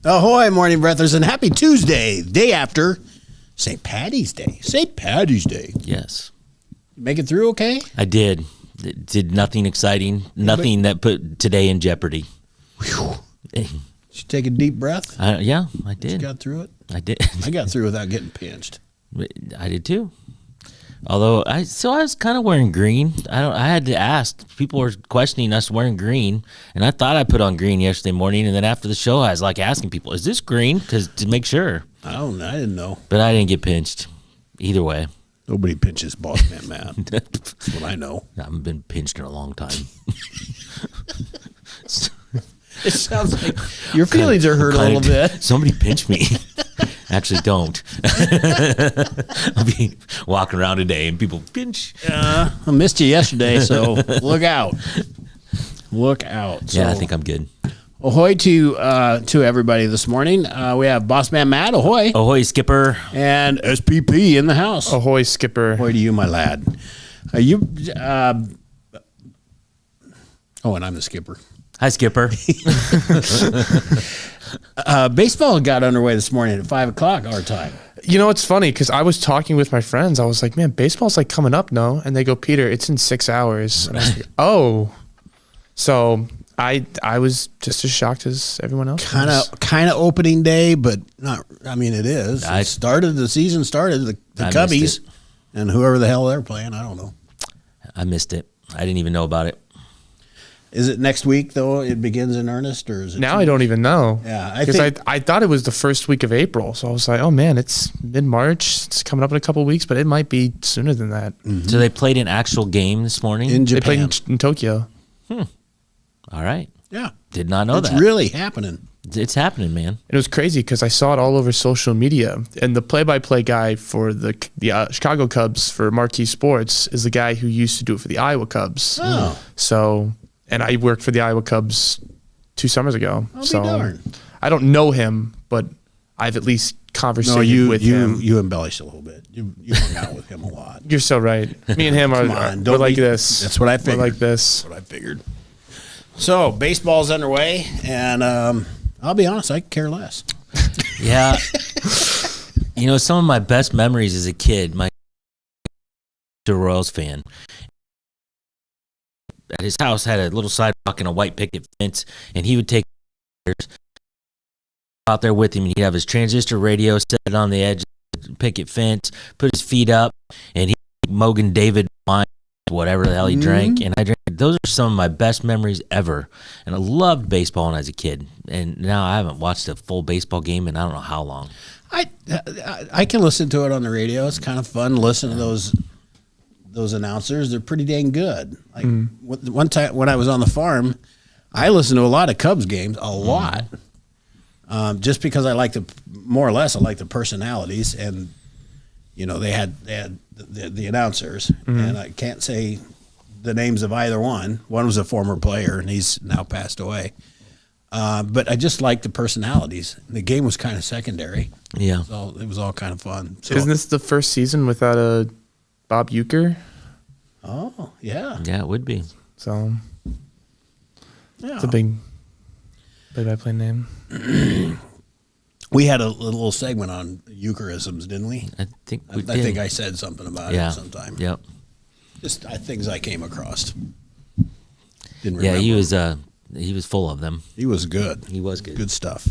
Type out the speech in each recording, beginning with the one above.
Ahoy, Morning Breathers, and happy Tuesday, day after St. Patty's Day. St. Patty's Day. Yes. Make it through okay? I did. Did nothing exciting, nothing that put today in jeopardy. Whew. Did you take a deep breath? Yeah, I did. You got through it? I did. I got through without getting pinched. I did too. Although I was kind of wearing green. I had to ask. People were questioning us wearing green, and I thought I put on green yesterday morning. And then after the show, I was like asking people, "Is this green?" Because to make sure. I don't know. I didn't know. But I didn't get pinched. Either way. Nobody pinches Boss Man Matt. That's what I know. I haven't been pinched in a long time. It sounds like your feelings are hurt a little bit. Somebody pinch me. Actually, don't. I'll be walking around today and people pinch. I missed you yesterday, so look out. Look out. Yeah, So, I think I'm good. ahoy to everybody this morning. We have Boss Man Matt, ahoy. Ahoy, Skipper. And SPP in the house. Ahoy, Skipper. Ahoy to you, my lad. And I'm the skipper. Hi, Skipper. Baseball got underway this morning at 5 o'clock our time. You know, it's funny because I was talking with my friends. I was like, man, baseball's like coming up, no? And they go, Peter, it's in 6 hours. And I was like, oh. So I was just as shocked as everyone else. Kind of opening day, but not. I mean, it is. The season started. The Cubbies and whoever the hell they're playing. I don't know. I missed it. I didn't even know about it. Is it next week though? It begins in earnest, or is it? Now I don't even know. Yeah, because I thought it was the first week of April, so I was like, oh man, it's mid-March. It's coming up in a couple of weeks, but it might be sooner than that. Mm-hmm. So they played an actual game this morning in Japan. They played in Tokyo. All right. Yeah, did not know that. It's really happening. It's happening, man. It was crazy because I saw it all over social media, and the play-by-play guy for the Chicago Cubs for Marquee Sports is the guy who used to do it for the Iowa Cubs. Oh, so. And I worked for the Iowa Cubs 2 summers ago. I'll be darned. I don't know him, but I've at least conversated with him. You embellished a little bit. You hung out with him a lot. You're so right. Me and him we're like this. That's what I figured. We're like this. That's what I figured. So baseball's underway, and I'll be honest, I could care less. Yeah. You know, some of my best memories as a kid, my Royals fan. At his house had a little sidewalk and a white picket fence, and he would take out there with him, and he'd have his transistor radio set on the edge of the picket fence, put his feet up, and he Mogan David wine, whatever the hell he drank, and I drank. Those are some of my best memories ever, and I loved baseball when I was a kid, and now I haven't watched a full baseball game in I don't know how long. I can listen to it on the radio. It's kind of fun to listen to those announcers. They're pretty dang good. Like one time when I was on the farm, I listened to a lot of Cubs games, a lot, just because I like more or less I like the personalities, and you know they had the announcers, and I can't say the names of either one. One was a former player, and he's now passed away. But I just liked the personalities. The game was kind of secondary. Yeah, it was all kind of fun. So, isn't this the first season without a Bob Uecker? Oh, yeah. Yeah, it would be. So Yeah. it's a big play-by-play name. We had a little segment on Eucharisms, didn't we? I think we I did. think I said something about it sometime. Yep. Just things I came across. Didn't Yeah, remember. he was full of them. He was good. He was good. Good stuff.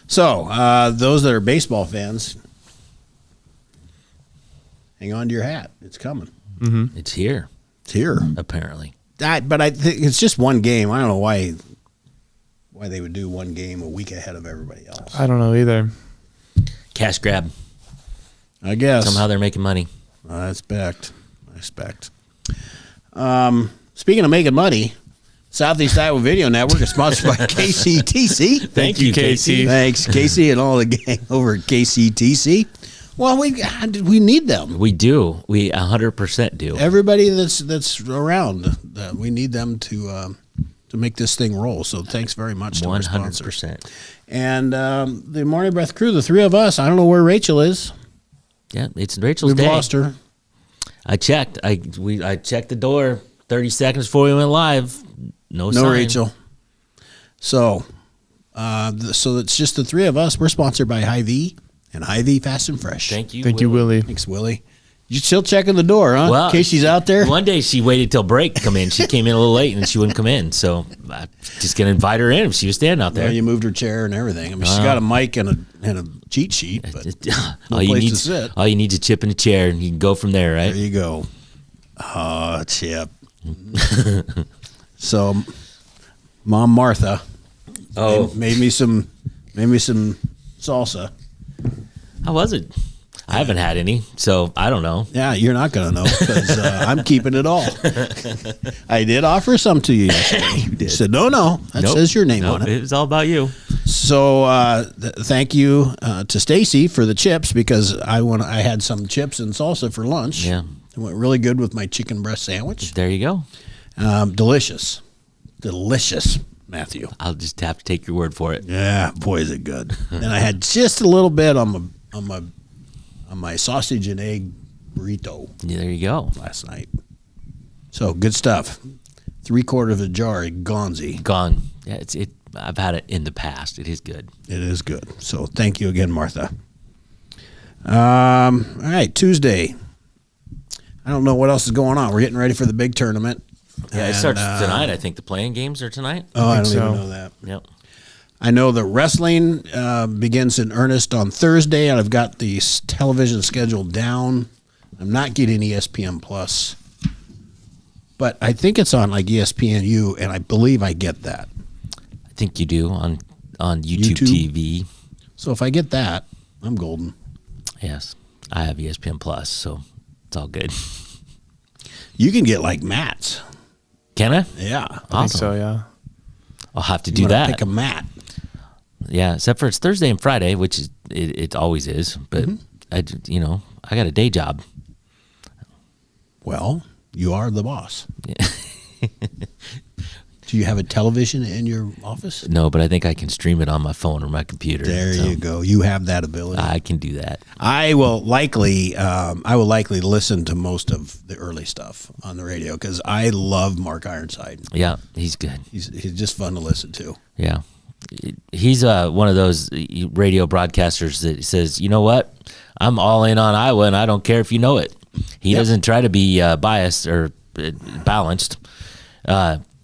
So, those that are baseball fans, hang on to your hat. It's coming. It's here, It's here. apparently. But I think it's just one game. I don't know why they would do one game a week ahead of everybody else. I don't know either. Cash grab. I guess. Somehow they're making money. I expect. Speaking of making money, Southeast Iowa Video Network is sponsored by KCTC. Thank you, Casey. Thanks, Casey, and all the gang over at KCTC. Well, we need them. We do. We 100% do. Everybody that's around, we need them to make this thing roll. So thanks very much to our sponsors. 100%. And the Morning Breath crew, the three of us. I don't know where Rachel is. Yeah, it's Rachel's We've day. lost her. I checked. I checked the door 30 seconds before we went live. No sign. Rachel. So So it's just the three of us. We're sponsored by Hy-Vee and Hy-Vee Fast and Fresh. Thank you. Thank you, Willie. Thanks, Willie. You still checking the door, huh? Well, in case she's out there. One day she waited till break to come in. She came in a little late and she wouldn't come in. So I'm just gonna invite her in if she was standing out there. Well, you moved her chair and everything. I mean, she's got a mic and a cheat sheet, but all you place need to sit. all you need is a chip in a chair, and you can go from there, right? there you go. Oh, Chip. So, Mom Martha made me some salsa. How was it? I haven't had any, so I don't know. Yeah, you're not going to know because I'm keeping it all. I did offer some to you yesterday. You did. Said, no, that Nope. says your name Nope, on it. It was all about you. So thank you to Stacy for the chips because I had some chips and salsa for lunch. Yeah. It went really good with my chicken breast sandwich. There you go. Delicious, Matthew. I'll just have to take your word for it. Yeah, boy, is it good. And I had just a little bit on my sausage and egg burrito Yeah, there you go. last night. So good stuff. 3/4 of a jar of Gonzi. Gone. Yeah, it. I've had it in the past. It is good. It is good. So thank you again, Martha. All right, Tuesday. I don't know what else is going on. We're getting ready for the big tournament. Yeah, it And, starts tonight. I think the playing games are tonight. Oh, I don't think even so. know that. Yep. I know the wrestling begins in earnest on Thursday, and I've got the television schedule down. I'm not getting ESPN Plus, but I think it's on like ESPNU, and I believe I get that. I think you do on YouTube TV. So if I get that, I'm golden. Yes, I have ESPN Plus, so it's all good. You can get like mats. Can I? Yeah. I think Awesome. so, yeah. I'll have to You do wanna that. Pick a mat. Yeah, except for it's Thursday and Friday, which is it always is. But I got a day job. Well, you are the boss. Do you have a television in your office? No, but I think I can stream it on my phone or my computer. There so you go. You have that ability. I can do that. I will likely listen to most of the early stuff on the radio because I love Mark Ironside. Yeah, he's good. He's just fun to listen to. Yeah. He's one of those radio broadcasters that says, you know what? I'm all in on Iowa, and I don't care if you know it. He Yep. doesn't try to be biased or balanced.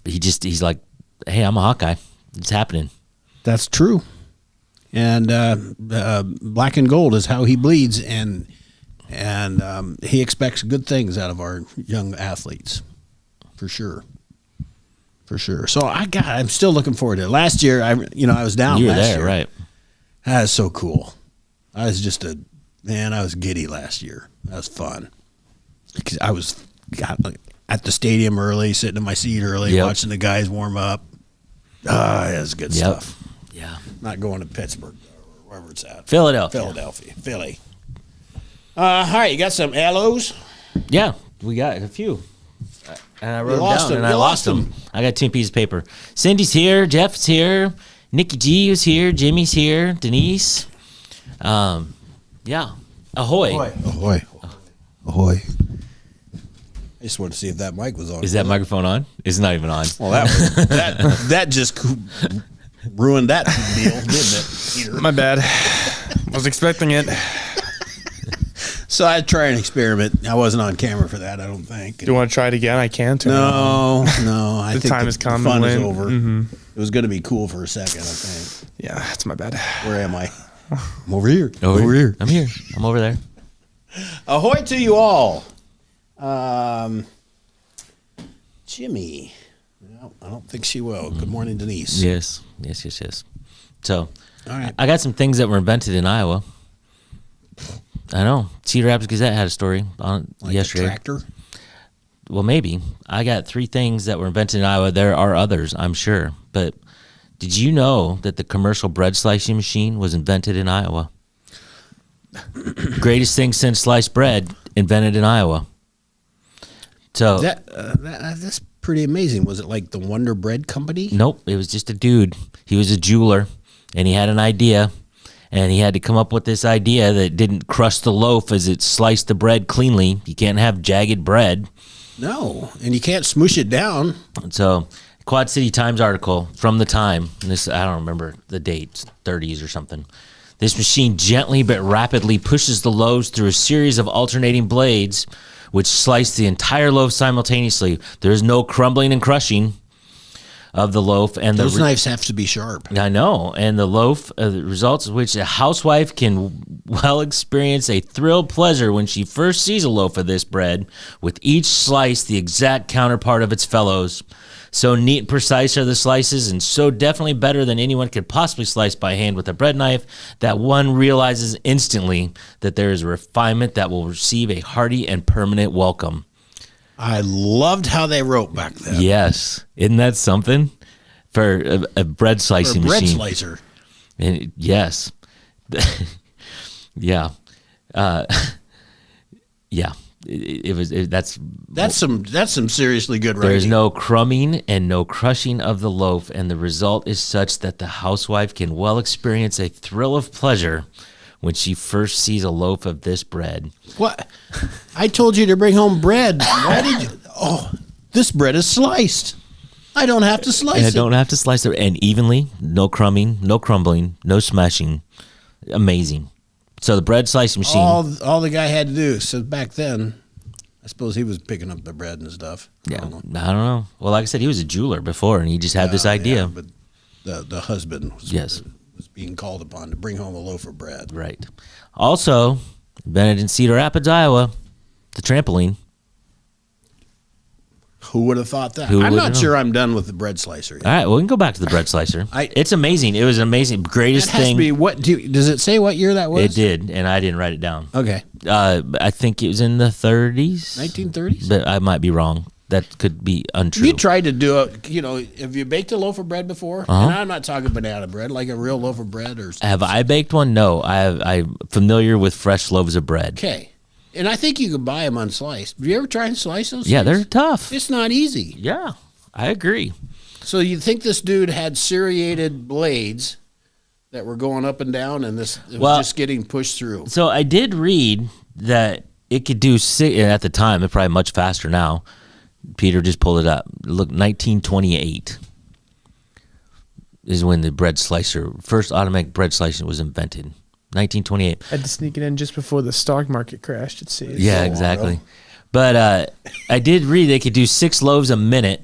He's like, hey, I'm a Hawkeye. It's happening. That's true. And black and gold is how he bleeds, and he expects good things out of our young athletes, for sure. For sure. So I'm still looking forward to it. Last year, I was down. You were last there, year. right? That was so cool. I was I was giddy last year. That was fun. Because I was at the stadium early, sitting in my seat early, Yep. watching the guys warm up. It was good Yep. stuff. Yeah. Not going to Pittsburgh or wherever it's at. Philadelphia. Philly. All right, you got some LOs? Yeah, we got a few. And I wrote them lost down, them. and I You lost lost them. I got 2 pieces of paper. Cindy's here. Jeff's here. Nikki G is here. Jimmy's here. Denise. Yeah. Ahoy. Ahoy. Ahoy. I just wanted to see if that mic was on. Is that microphone on? It's not even on. Well, that just ruined that deal, didn't it, Peter? My bad. Was expecting it. So I'd try an experiment. I wasn't on camera for that, I don't think. Do you want to try it again? I can't. No. I think time has come, The fun is Lynn. over. Mm-hmm. It was going to be cool for a second, I think. Yeah, that's my bad. Where am I? I'm over here. Over here. I'm here. I'm over there. Ahoy to you all. Jimmy. No, I don't think she will. Good morning, Denise. Yes. So, All right. I got some things that were invented in Iowa. I know. Cedar Rapids Gazette had a story on Like yesterday. a tractor. Well, maybe. I got 3 things that were invented in Iowa. There are others, I'm sure. But did you know that the commercial bread slicing machine was invented in Iowa? Greatest thing since sliced bread, invented in Iowa. So, That's pretty amazing. Was it like the Wonder Bread Company? nope, it was just a dude. He was a jeweler, and he had an idea, and he had to come up with this idea that didn't crush the loaf as it sliced the bread cleanly. You can't have jagged bread. No, and you can't smoosh it down. So Quad City Times article from the time. And this, I don't remember the date, 30s or something. This machine gently but rapidly pushes the loaves through a series of alternating blades, which slice the entire loaf simultaneously. There is no crumbling and crushing of the loaf, and Those knives have to be sharp. I know, and the loaf, the results of which a housewife can well experience a thrilled pleasure when she first sees a loaf of this bread, with each slice the exact counterpart of its fellows. So neat and precise are the slices, and so definitely better than anyone could possibly slice by hand with a bread knife, that one realizes instantly that there is a refinement that will receive a hearty and permanent welcome. I loved how they wrote back then. Yes. Isn't that something? For a bread slicing For a bread machine. slicer. And yes. Yeah. Yeah. That's some seriously good writing. There's no crumbing and no crushing of the loaf, and the result is such that the housewife can well experience a thrill of pleasure when she first sees a loaf of this bread. What? I told you to bring home bread. Why did you? Oh, this bread is sliced. I don't have to slice And I it. don't have to slice it, and evenly, no crumbing, no crumbling, no smashing. Amazing. So the bread slicing machine. All the guy had to do. So back then, I suppose he was picking up the bread and stuff. Yeah, I don't know. Well, like I said, he was a jeweler before, and he just had this idea. Yeah, but the husband was being called upon to bring home a loaf of bread. Right. Also, invented in Cedar Rapids, Iowa, the trampoline. Who would have thought that? Who I'm would not have sure I'm done with the bread slicer yet. All right, well, we can go back to the bread slicer. It's amazing. It was amazing. Greatest That has thing. to be what? Does it say what year that was? It did, and I didn't write it down. Okay, I think it was in the 30s. 1930s. But I might be wrong. That could be untrue. You tried to do it. Have you baked a loaf of bread before? Uh-huh. And I'm not talking banana bread, like a real loaf of bread or. Have I baked one? No. I'm familiar with fresh loaves of bread. Okay, and I think you can buy them unsliced. Have you ever tried to slice those? Yeah, things? they're tough. It's not easy. Yeah, I agree. So you think this dude had serrated blades that were going up and down, and it was just getting pushed through? So I did read that it could do at the time. It's probably much faster now. Peter just pulled it up. Look, 1928 is when the first automatic bread slicer was invented. 1928. Had to sneak it in just before the stock market crashed. It seems. Yeah, exactly. But I did read they could do 6 loaves a minute.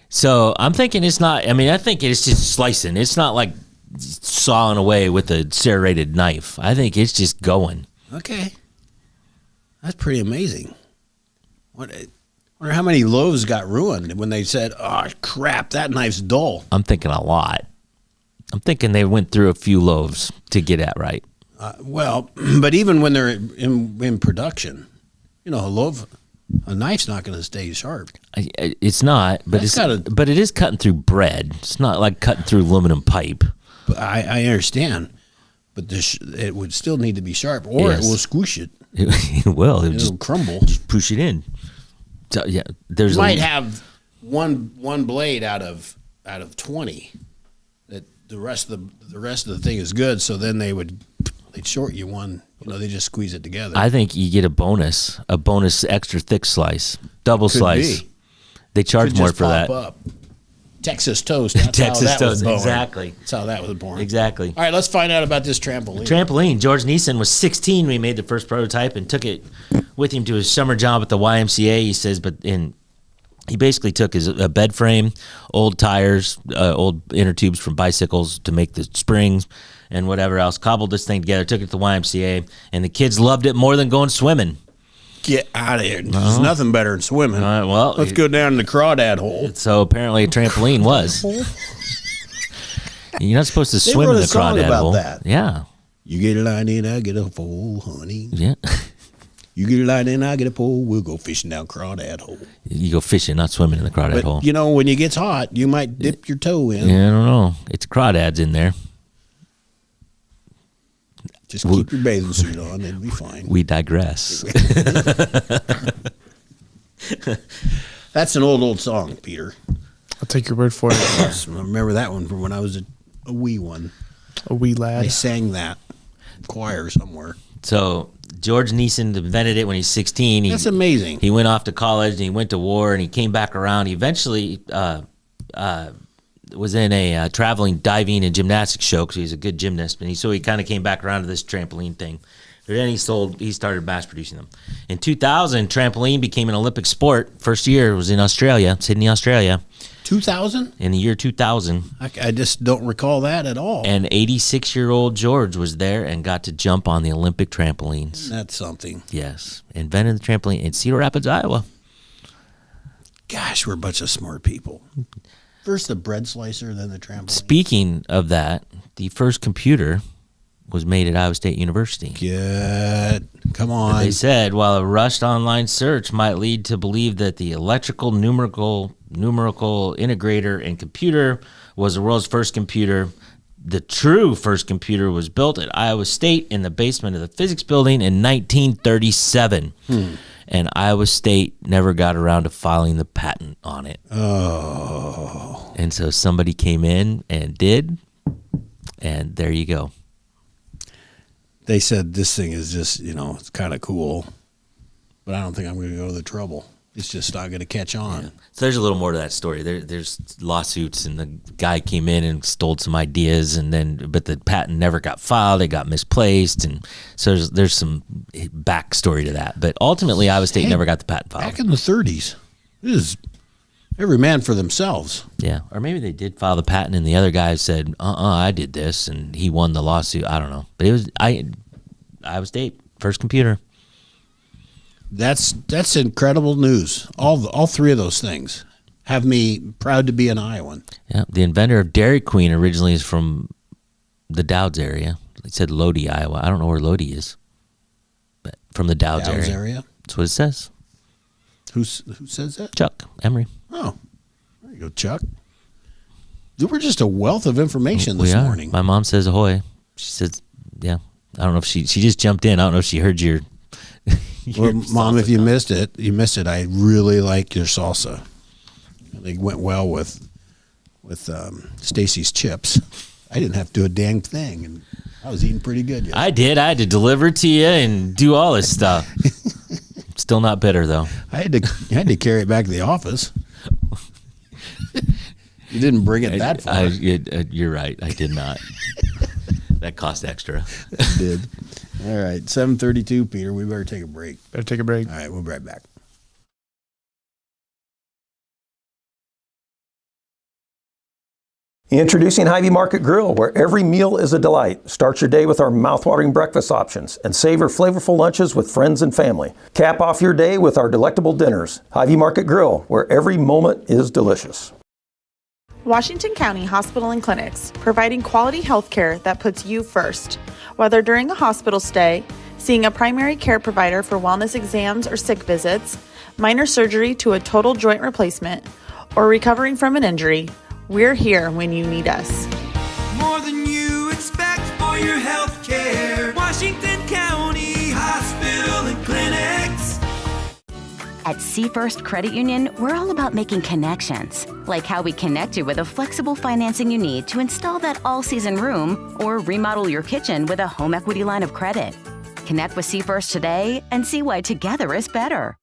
So I'm thinking it's not. I mean, I think it's just slicing. It's not like sawing away with a serrated knife. I think it's just going. Okay, that's pretty amazing. I wonder how many loaves got ruined when they said, "Oh crap, that knife's dull." I'm thinking a lot. I'm thinking they went through a few loaves to get at right. Well, but even when they're in production, a knife's not going to stay sharp. It's not, but That's but it is cutting through bread. It's not like cutting through aluminum pipe. But I understand, but it would still need to be sharp, or Yes. it will squish it. It will. It'll It'll just crumble. push it in. So, yeah, there's You might have one blade out of 20. That the rest of the thing is good. So then they'd short you one. They just squeeze it together. I think you get a bonus extra thick slice, double Could slice. be. They charge Could more just for pop that. up. Texas toast. That's Texas how that was toast, born. exactly. That's how that was born. Exactly. All right, let's find out about this trampoline. Trampoline. George Neeson was 16 when he made the first prototype and took it with him to his summer job at the YMCA. He says, he basically took a bed frame, old tires, old inner tubes from bicycles to make the springs and whatever else, cobbled this thing together, took it to the YMCA, and the kids loved it more than going swimming. Get out of here. There's nothing better than swimming. Well, Let's go down in the crawdad hole. So apparently a trampoline was. You're not supposed to swim wrote in a the song crawdad about hole. that. Yeah. You get a line in, I get a pole, honey. Yeah. You get a line in, I get a pole. We'll go fishing down crawdad hole. You go fishing, not swimming in the crawdad hole. But, when it gets hot, you might dip your toe in. Yeah, I don't know. It's crawdads in there. Just keep your bathing suit on, it'll be fine. We digress. That's an old song, Peter. I'll take your word for it. I remember that one from when I was a wee one. A wee I lad. sang that in choir somewhere. So George Neeson invented it when he's 16. That's amazing. He went off to college and he went to war and he came back around. He eventually was in a traveling diving and gymnastics show because he's a good gymnast, and so he kind of came back around to this trampoline thing. But then he started mass producing them. In 2000, trampoline became an Olympic sport. First year was in Australia, Sydney, Australia. 2000? In the year 2000. I just don't recall that at all. And 86-year-old George was there and got to jump on the Olympic trampolines. That's something. Yes. Invented the trampoline in Cedar Rapids, Iowa. Gosh, we're a bunch of smart people. First the bread slicer, then the trampoline. Speaking of that, the first computer was made at Iowa State University. Good. Come on. They said, while a rushed online search might lead to believe that the electrical numerical integrator and computer was the world's first computer, the true first computer was built at Iowa State in the basement of the physics building in 1937. And Iowa State never got around to filing the patent on it. Oh. And so somebody came in and did, and there you go. They said this thing is just, it's kind of cool, but I don't think I'm going to go to the trouble. It's just not going to catch on. Yeah. So there's a little more to that story. There's lawsuits, and the guy came in and stole some ideas, but the patent never got filed. It got misplaced, and so there's some backstory to that. But ultimately, Iowa State never got the patent filed. Back in the 30s, this is every man for themselves. Yeah, or maybe they did file the patent, and the other guy said, I did this, and he won the lawsuit. I don't know. But it was Iowa State, first computer. That's incredible news. All three of those things have me proud to be an Iowan. Yeah, the inventor of Dairy Queen originally is from the Dowds area. It said Lodi, Iowa. I don't know where Lodi is, but from the Dowds area. That's what it says. Who says that? Chuck Emery. Oh, there you go, Chuck. We're just a wealth of information this morning. My mom says ahoy. She says, yeah. I don't know if she just jumped in. I don't know if she heard your well, Mom, if you missed it, I really like your salsa. They went well with Stacy's chips. I didn't have to do a dang thing, and I was eating pretty good yesterday. I did. I had to deliver to you and do all this stuff. Still not bitter, though. I had to carry it back to the office. You didn't bring it that far. You're right. I did not. That cost extra. It did. All right, 7:32, Peter. We better take a break. Better take a break. All right, we'll be right back. Introducing Hy-Vee Market Grill, where every meal is a delight. Start your day with our mouthwatering breakfast options and savor flavorful lunches with friends and family. Cap off your day with our delectable dinners. Hy-Vee Market Grill, where every moment is delicious. Washington County Hospital and Clinics, providing quality health care that puts you first. Whether during a hospital stay, seeing a primary care provider for wellness exams or sick visits, minor surgery to a total joint replacement, or recovering from an injury, we're here when you need us. More than you expect for your health care. Washington County Hospital and Clinics. At Seafirst Credit Union, we're all about making connections, like how we connect you with a flexible financing you need to install that all-season room or remodel your kitchen with a home equity line of credit. Connect with Seafirst today and see why together is better.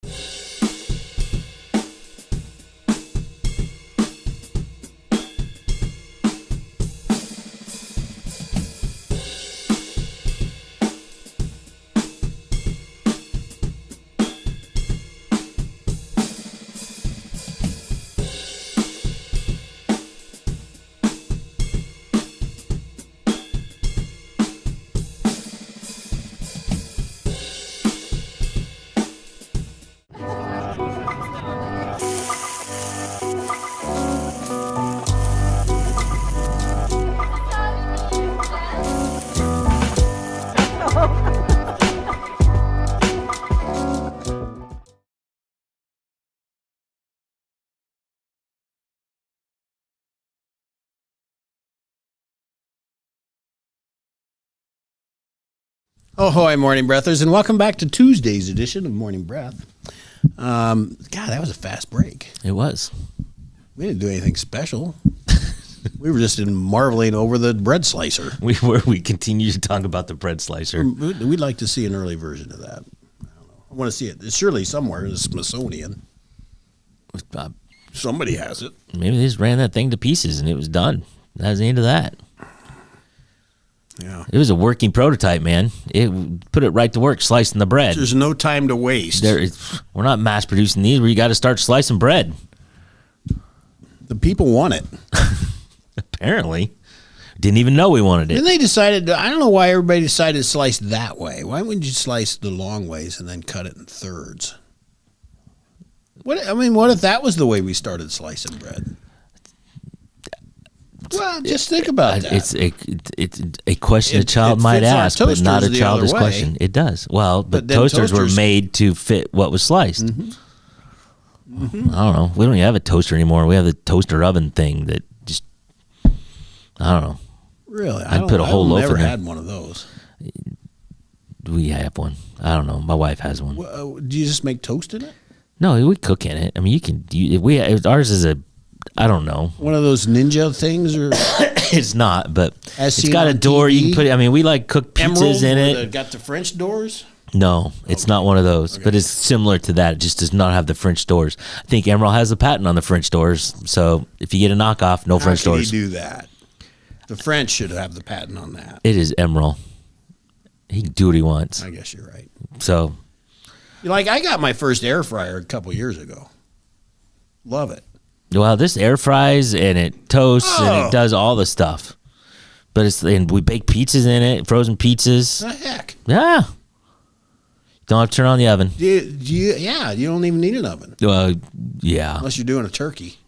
Ahoy, Morning Breathers, and welcome back to Tuesday's edition of Morning Breath. God, that was a fast break. It was. We didn't do anything special. We were just marveling over the bread slicer. We continue to talk about the bread slicer. We'd like to see an early version of that. I don't know. I want to see it. It's surely somewhere in the Smithsonian. Somebody has it. Maybe they just ran that thing to pieces and it was done. That was the end of that. Yeah. It was a working prototype, man. It put it right to work slicing the bread. There's no time to waste. We're not mass producing these where you got to start slicing bread. The people want it. Apparently. Didn't even know we wanted And it. they decided, I don't know why everybody decided to slice that way. Why wouldn't you slice the long ways and then cut it in thirds? What if that was the way we started slicing bread? Well, just think about that. It's a question a child it might fits our ask, but toasters not a the childish other way. question. It does. Well, but then toasters were toasters- made to fit what was sliced. Mm-hmm. I don't know. We don't even have a toaster anymore. We have the toaster oven thing that just, I don't know. Really? I'd put a whole loaf never in there. had one of those. We have one. I don't know. My wife has one. Do you just make toast in it? No, we cook in it. I mean, ours is I don't know. One of those ninja things, or It's not, but As it's seen got a on door. You TV? can put it. I mean, we like cook pizzas Emerald in where it. they got the French doors? No, it's not one of those, but it's similar to that. It just does not have the French doors. I think Emerald has a patent on the French doors. So if you get a knockoff, no French How can doors. he do that? The French should have the patent on that. It is Emerald. He can do what he wants. I guess you're right. So Like, I got my first air fryer a couple years ago. Love it. well, this air fries and it toasts and Oh. it does all the stuff. But and we bake pizzas in it, frozen pizzas. The heck? Yeah. Don't have to turn on the oven. You don't even need an oven. Yeah. Unless you're doing a turkey.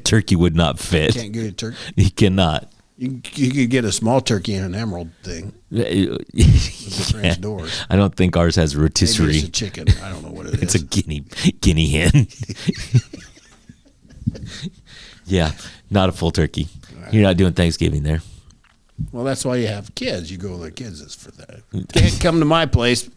Turkey would not fit. Can't get a turkey. He cannot. You could get a small turkey in an emerald thing with the Yeah. French doors. I don't think ours has a Maybe rotisserie. it's a chicken. I don't know what it is. It's a guinea hen. Yeah, not a full turkey. You're not doing Thanksgiving there. Well, that's why you have kids. You go to the kids is for that. Can't come to my place.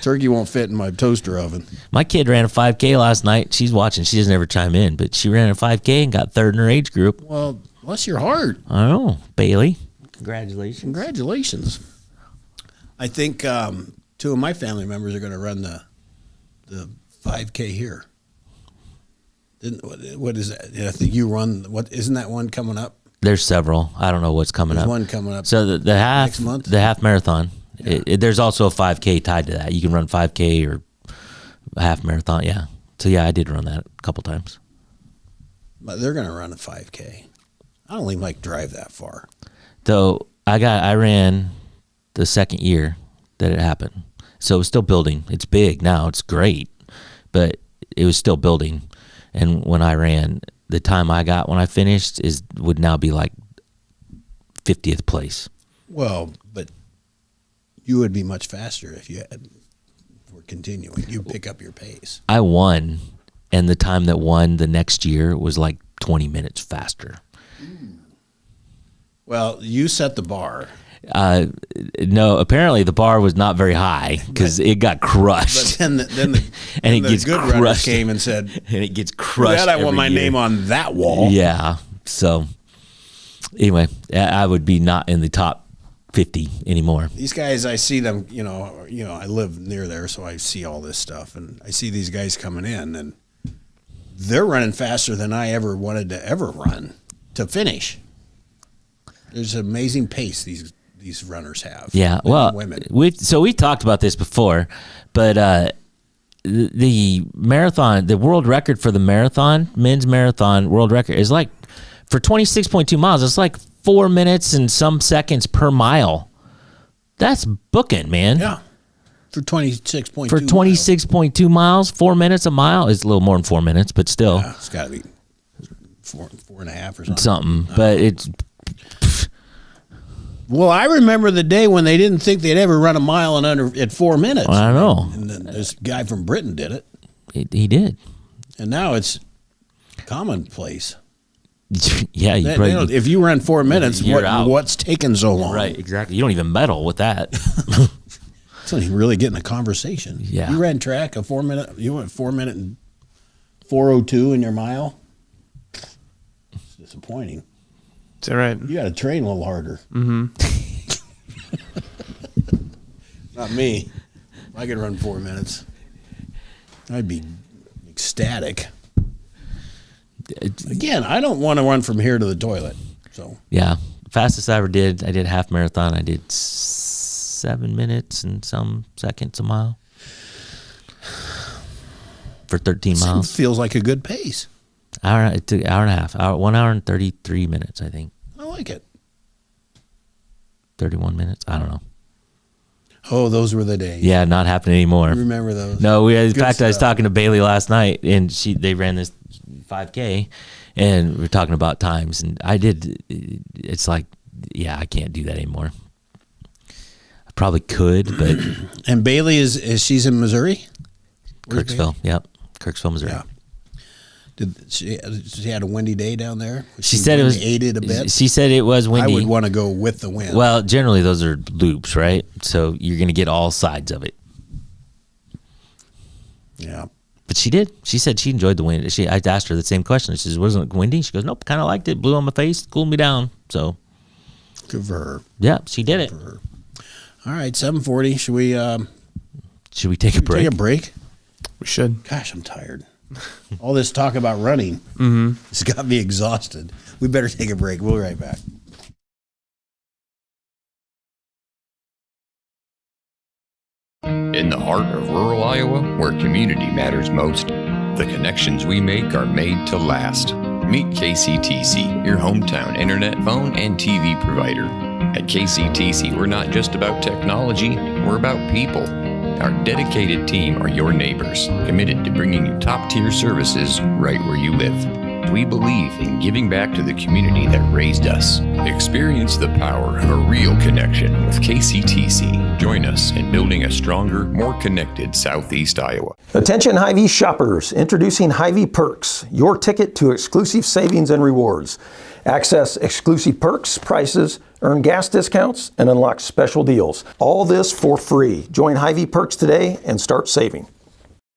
Turkey won't fit in my toaster oven. My kid ran a 5K last night. She's watching. She doesn't ever chime in, but she ran a 5K and got third in her age group. Well, bless your heart. I know, Bailey. Congratulations. Congratulations. I think two of my family members are going to run the 5K here. What is that? I think you run. What isn't that one coming up? There's several. I don't know what's coming There's up. one coming up. So the half next month? the half marathon. There's also a 5K tied to that. You can run 5K or a half marathon. Yeah. So yeah, I did run that a couple times. But they're going to run a 5K. I don't even like to drive that far. Though I ran the second year that it happened. So it was still building. It's big now. It's great. But it was still building. And when I ran, the time I got when I finished would now be like 50th place. Well, but you would be much faster if you were continuing. You pick up your pace. I won, and the time that won the next year was like 20 minutes faster. Well, you set the bar. No, apparently the bar was not very high because it got crushed. But then the And it the gets good runners crushed. came and said, And it gets crushed. "Dad, I want every my year. name on that wall." Yeah. So anyway, I would be not in the top 50 anymore. These guys, I see them. I live near there, so I see all this stuff, and I see these guys coming in, and they're running faster than I ever wanted to ever run to finish. There's an amazing pace these runners have. Yeah. Men Well, and women. we talked about this before, but the marathon, the world record for the marathon, men's marathon world record is like for 26.2 miles. It's like 4 minutes and some seconds per mile. That's booking, man. Yeah. For 26.2. For 26.2 miles, 4 minutes a mile is a little more than 4 minutes, but still Yeah, it's got to be four and a half or something. something. But it's Well, I remember the day when they didn't think they'd ever run a mile at 4 minutes. I know. And then this guy from Britain did it, he did. and now it's commonplace. Yeah, you They probably don't- if you run 4 minutes, You're out. what's taking so long? right, exactly. You don't even medal with that. It's not even really getting a conversation. Yeah. You ran track a 4 minute. You went 4 minute and 4:02 in your mile. It's disappointing. Is that right? You got to train a little harder. Mm-hmm. Not me. If I could run 4 minutes, I'd be ecstatic. Again, I don't want to run from here to the toilet. So Yeah, fastest I ever did. I did half marathon. I did 7 minutes and some seconds a mile for 13 miles. feels like a good pace. It took hour and a half. 1 hour and 33 minutes, I think. I like it. 31 minutes. I don't know. Oh, those were the days. Yeah, not happening anymore. Remember those? No, in Good fact, I was stuff. talking to Bailey last night, and they ran this 5K, and we were talking about times, and I did. It's like, yeah, I can't do that anymore. I probably could, but And Bailey is she's in Missouri? Where's Kirksville, yep, Kirksville, Missouri. Yeah. Did she had a windy day down there? She said it was aided a bit. She said it was I windy. would want to go with the wind. Well, generally those are loops, right? So you're going to get all sides of it. yeah. But she did. She said she enjoyed the wind. I asked her the same question. She says, "Wasn't it windy?" She goes, "Nope, kind of liked it. Blew on my face, cooled me down." So, Good for her. yeah, she did it. All right, 7:40. Should we Should we take a break? take a break? We should. Gosh, I'm tired. All this talk about running it's got me exhausted. We better take a break. We'll be right back. In the heart of rural Iowa, where community matters most, the connections we make are made to last. Meet KCTC, your hometown internet, phone, and TV provider. At KCTC, we're not just about technology, we're about people. Our dedicated team are your neighbors, committed to bringing you top-tier services right where you live. We believe in giving back to the community that raised us. Experience the power of a real connection with KCTC. Join us in building a stronger, more connected Southeast Iowa. Attention Hy-Vee shoppers, introducing Hy-Vee Perks, your ticket to exclusive savings and rewards. Access exclusive perks, prices, earn gas discounts, and unlock special deals. All this for free. Join Hy-Vee Perks today and start saving.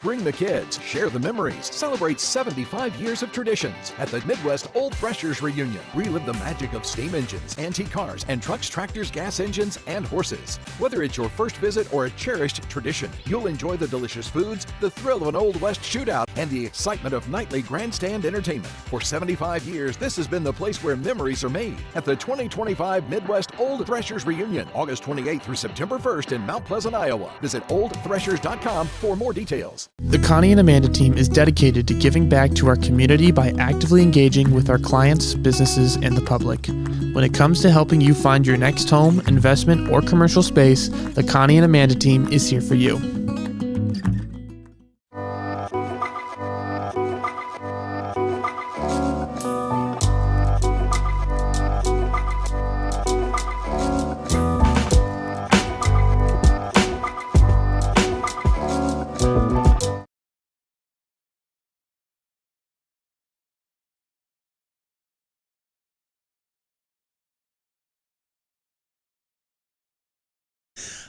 Bring the kids, share the memories, celebrate 75 years of traditions at the Midwest Old Threshers Reunion. Relive the magic of steam engines, antique cars, and trucks, tractors, gas engines, and horses. Whether it's your first visit or a cherished tradition, you'll enjoy the delicious foods, the thrill of an Old West shootout, and the excitement of nightly grandstand entertainment. For 75 years, this has been the place where memories are made at the 2025 Midwest Old Threshers Reunion, August 28th through September 1st in Mount Pleasant, Iowa. Visit oldthreshers.com for more details. The Connie and Amanda team is dedicated to giving back to our community by actively engaging with our clients, businesses, and the public. When it comes to helping you find your next home, investment, or commercial space, the Connie and Amanda team is here for you.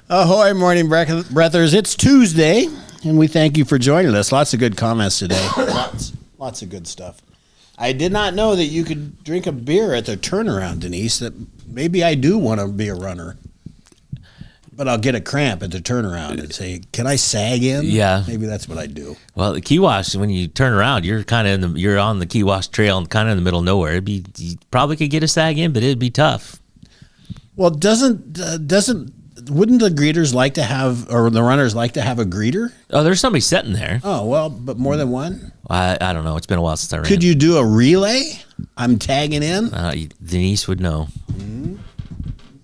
Ahoy, morning breathers. It's Tuesday, and we thank you for joining us. Lots of good comments today. Lots of good stuff. I did not know that you could drink a beer at the turnaround, Denise. That maybe I do want to be a runner, but I'll get a cramp at the turnaround and say, "Can I sag in?" Yeah. Maybe that's what I do. Well, the Kewash, when you turn around, you're kind of you're on the Kewash Trail and kind of in the middle of nowhere. You probably could get a sag in, but it'd be tough. Well, wouldn't the greeters like to have, or the runners like to have a greeter? Oh, there's somebody sitting there. Oh, well, but more than one? I don't know. It's been a while since I ran. Could you do a relay? I'm tagging in. Denise would know.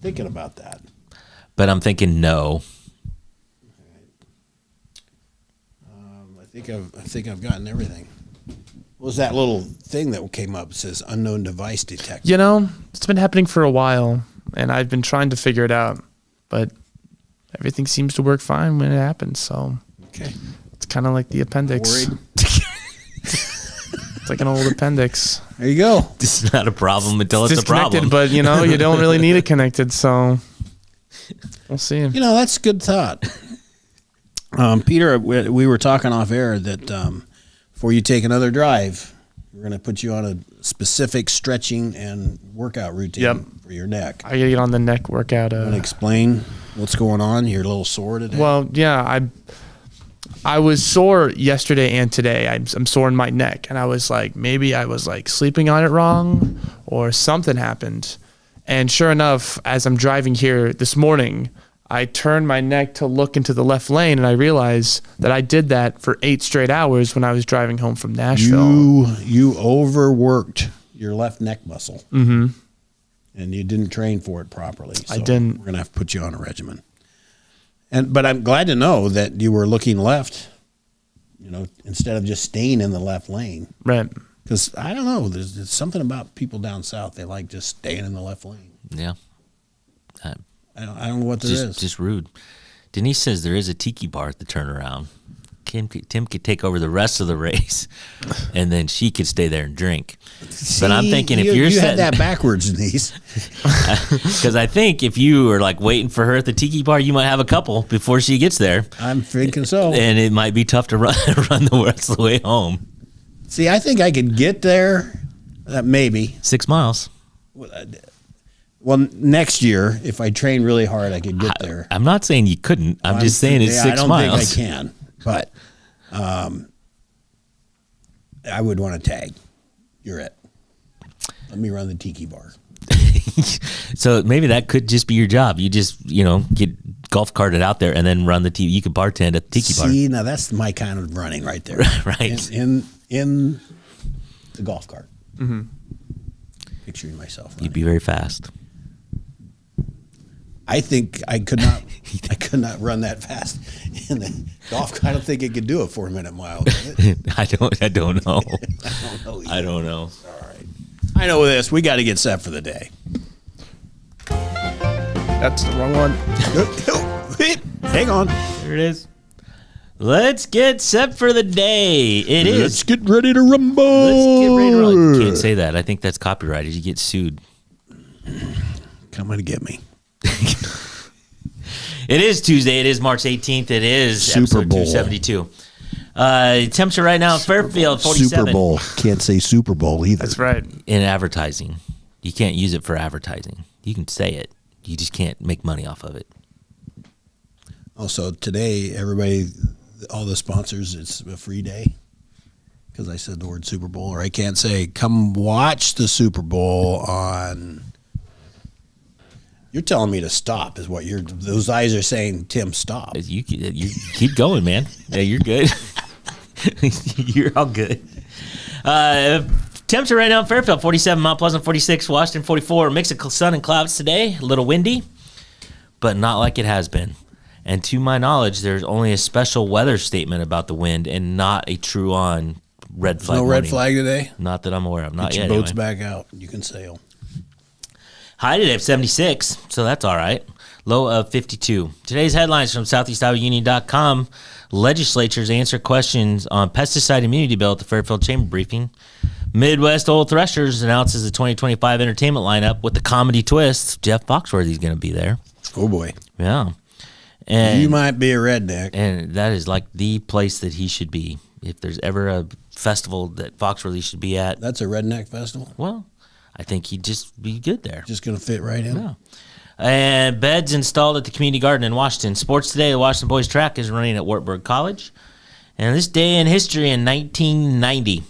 Thinking about that. But I'm thinking no. I think I've gotten everything. What was that little thing that came up? It says unknown device detected. You know, it's been happening for a while, and I've been trying to figure it out, but everything seems to work fine when it happens, so Okay. it's kind of like the appendix. Worried? It's like an old appendix. There you go. This is not a problem until it's a Disconnected, problem. but you know, you don't really need it connected, so we'll see. You know, that's a good thought. Peter, we were talking off air that before you take another drive, we're going to put you on a specific stretching and workout routine for your neck. I gotta get on the neck workout. Want to explain what's going on? You're a little sore today. Well, yeah, I was sore yesterday and today. I'm sore in my neck, and I was like, maybe I was like sleeping on it wrong, or something happened. And sure enough, as I'm driving here this morning, I turned my neck to look into the left lane, and I realized that I did that for 8 straight hours when I was driving home from Nashville. You overworked your left neck muscle, and you didn't train for it properly. So I didn't. We're gonna have to put you on a regimen. But I'm glad to know that you were looking left, instead of just staying in the left lane. Right. Because I don't know, there's something about people down south. They like just staying in the left lane. Yeah. I don't know what there is. Just rude. Denise says there is a tiki bar at the turnaround. Tim could take over the rest of the race, and then she could stay there and drink. See, but I'm thinking if you're you had that backwards, Denise. Because I think if you are like waiting for her at the tiki bar, you might have a couple before she gets there. I'm thinking so. And it might be tough to run the rest of the way home. See, I think I could get there, maybe. 6 miles. Well, next year, if I train really hard, I could get there. I'm not saying you couldn't. I'm just saying it's 6 miles. I don't think I can, but I would want to tag. You're it. Let me run the tiki bar. So maybe that could just be your job. You just, get golf carted out there and then run the tiki. You could bartend at the tiki bar. See, now that's my kind of running right there. Right. In the golf cart. Mm-hmm. Picturing myself running. You'd be very fast. I think I could not run that fast in the golf cart. I don't think it could do a 4-minute mile. I don't know. I don't know. All right. I know this. We got to get set for the day. That's the wrong one. Hang on. There it is. Let's get set for the day. Let's get ready to rumble. Let's get ready to rumble. You can't say that. I think that's copyrighted. You get sued. Come and get me. It is Tuesday. It is March 18th. It is Super Bowl. episode 272. Temperature right now in Fairfield, 47. Super Bowl. Can't say Super Bowl either. That's right. In advertising. You can't use it for advertising. You can say it. You just can't make money off of it. Also, today, everybody, all the sponsors, it's a free day. Because I said the word Super Bowl. Or I can't say, come watch the Super Bowl on... You're telling me to stop is what those eyes are saying, Tim, stop. You keep going, man. Yeah, you're good. You're all good. Temperature right now in Fairfield, 47, Mount Pleasant, 46, Washington, 44. Mix of sun and clouds today. A little windy, but not like it has been. And to my knowledge, there's only a special weather statement about the wind and not a true-on red flag. No warning. red flag today? Not that I'm aware of. Not Get yet. your boats Anyway. back out. You can sail. High today of 76, so that's all right. Low of 52. Today's headlines from SoutheastIowaUnion.com. Legislatures answer questions on pesticide immunity bill at the Fairfield Chamber briefing. Midwest Old Threshers announces the 2025 entertainment lineup with the comedy twist. Jeff Foxworthy's going to be there. Oh, boy. Yeah. And You might be a redneck. And that is like the place that he should be. If there's ever a festival that Foxworthy should be at, That's a redneck festival? well, I think he'd just be good there. Just going to fit right in? Yeah. And beds installed at the community garden in Washington. Sports today, the Washington boys track is running at Wartburg College. And this day in history in 1990.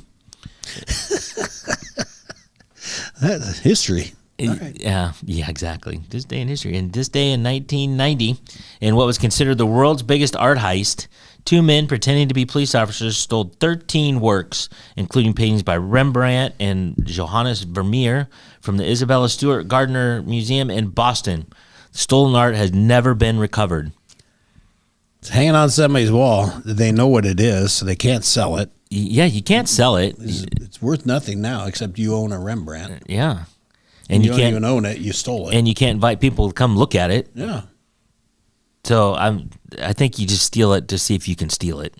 That's history. Yeah, exactly. This day in history. And this day in 1990, in what was considered the world's biggest art heist, 2 men pretending to be police officers stole 13 works, including paintings by Rembrandt and Johannes Vermeer from the Isabella Stewart Gardner Museum in Boston. The stolen art has never been recovered. It's hanging on somebody's wall. They know what it is, so they can't sell it. Yeah, you can't sell it. It's worth nothing now, except you own a Rembrandt. Yeah. And you can't don't even own it. You stole it. And you can't invite people to come look at it. Yeah. So I think you just steal it to see if you can steal it.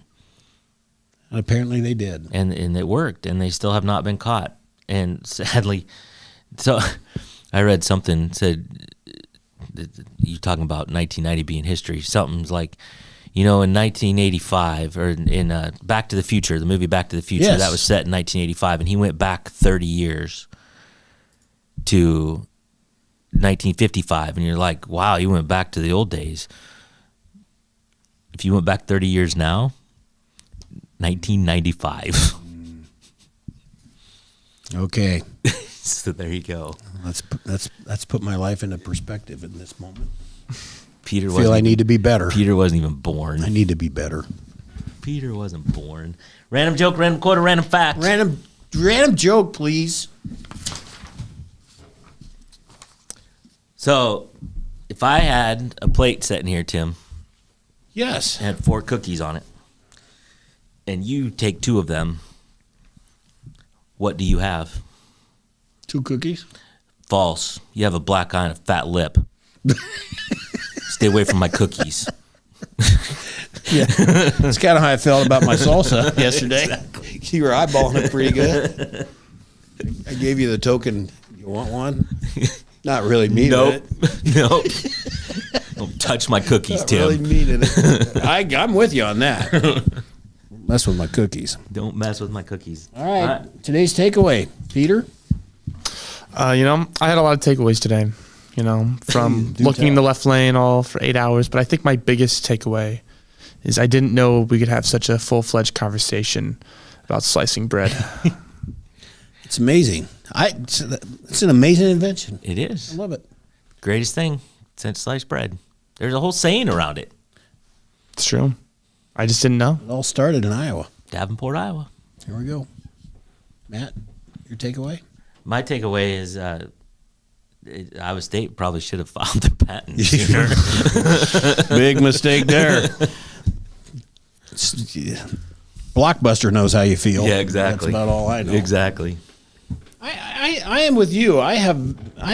And apparently they did. And it worked, and they still have not been caught. And sadly, so I read something said, you talking about 1990 being history. Something's like, in 1985 or in Back to the Future, the movie Back to the Future, Yes. that was set in 1985, and he went back 30 years to 1955, and you're like, wow, you went back to the old days. If you went back 30 years now, 1995. Okay. So there you go. Let's put my life into perspective in this moment. Peter I feel I need to be better. Peter wasn't even born. I need to be better. Peter wasn't born. Random joke, random quote, or random fact. Random joke, please. So, if I had a plate sitting here, Tim, Yes. it had 4 cookies on it, and you take 2 of them, what do you have? 2 cookies. False. You have a black eye and a fat lip. Stay away from my cookies. Yeah, that's kind of how I felt about my salsa yesterday. Exactly. You were eyeballing it pretty good. I gave you the token. You want one? Not really meaning Nope. it. Nope. Don't touch my cookies, Not Tim. really meaning it. I'm with you on that. Mess with my cookies. Don't mess with my cookies. All right. Today's takeaway, Peter. I had a lot of takeaways today, from Do looking in tell. the left lane all for 8 hours. But I think my biggest takeaway is I didn't know we could have such a full-fledged conversation about slicing bread. It's amazing. It's an amazing invention. It is. I love it. Greatest thing since sliced bread. There's a whole saying around it. It's true. I just didn't know. It all started in Iowa. Davenport, Iowa. Here we go. Matt, your takeaway? My takeaway is Iowa State probably should have filed their patent sooner. Big mistake there. Blockbuster knows how you feel. Yeah, exactly. That's about all I know. Exactly. I am with you. I have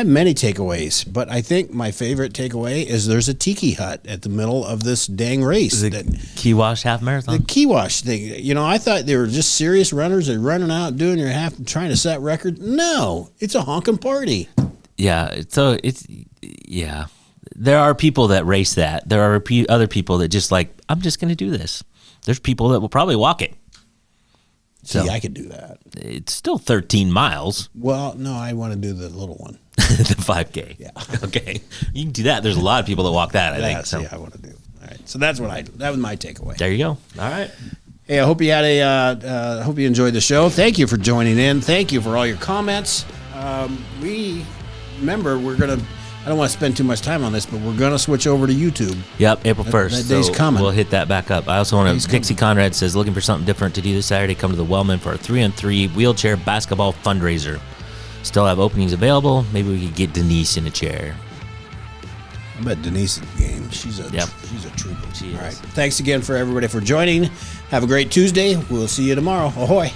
many takeaways, but I think my favorite takeaway is there's a tiki hut at the middle of this dang race. The Kiwash half marathon. The Kiwash thing. I thought they were just serious runners. They're running out, doing your half, trying to set records. No, it's a honking party. Yeah. So there are people that race that. There are other people that just I'm just going to do this. There's people that will probably walk it. See, So I could do that. it's still 13 miles, Well, no, I want to do the little one. the 5K. Yeah. Okay. You can do that. There's a lot of people that walk that, I think. That's So I want to do. All right. So that was my takeaway. there you go. All right. Hey, I hope you had hope you enjoyed the show. Thank you for joining in. Thank you for all your comments. Remember, I don't want to spend too much time on this, but we're gonna switch over to YouTube. Yep, April 1st. that day's coming. We'll hit that back up. I also want to. Dixie Conrad says, looking for something different to do this Saturday, come to the Wellman for a 3-on-3 wheelchair basketball fundraiser. Still have openings available. Maybe we could get Denise in a chair. I bet Denise is game. She's a trooper. She is. All right. Thanks again for everybody for joining. Have a great Tuesday. We'll see you tomorrow. Ahoy.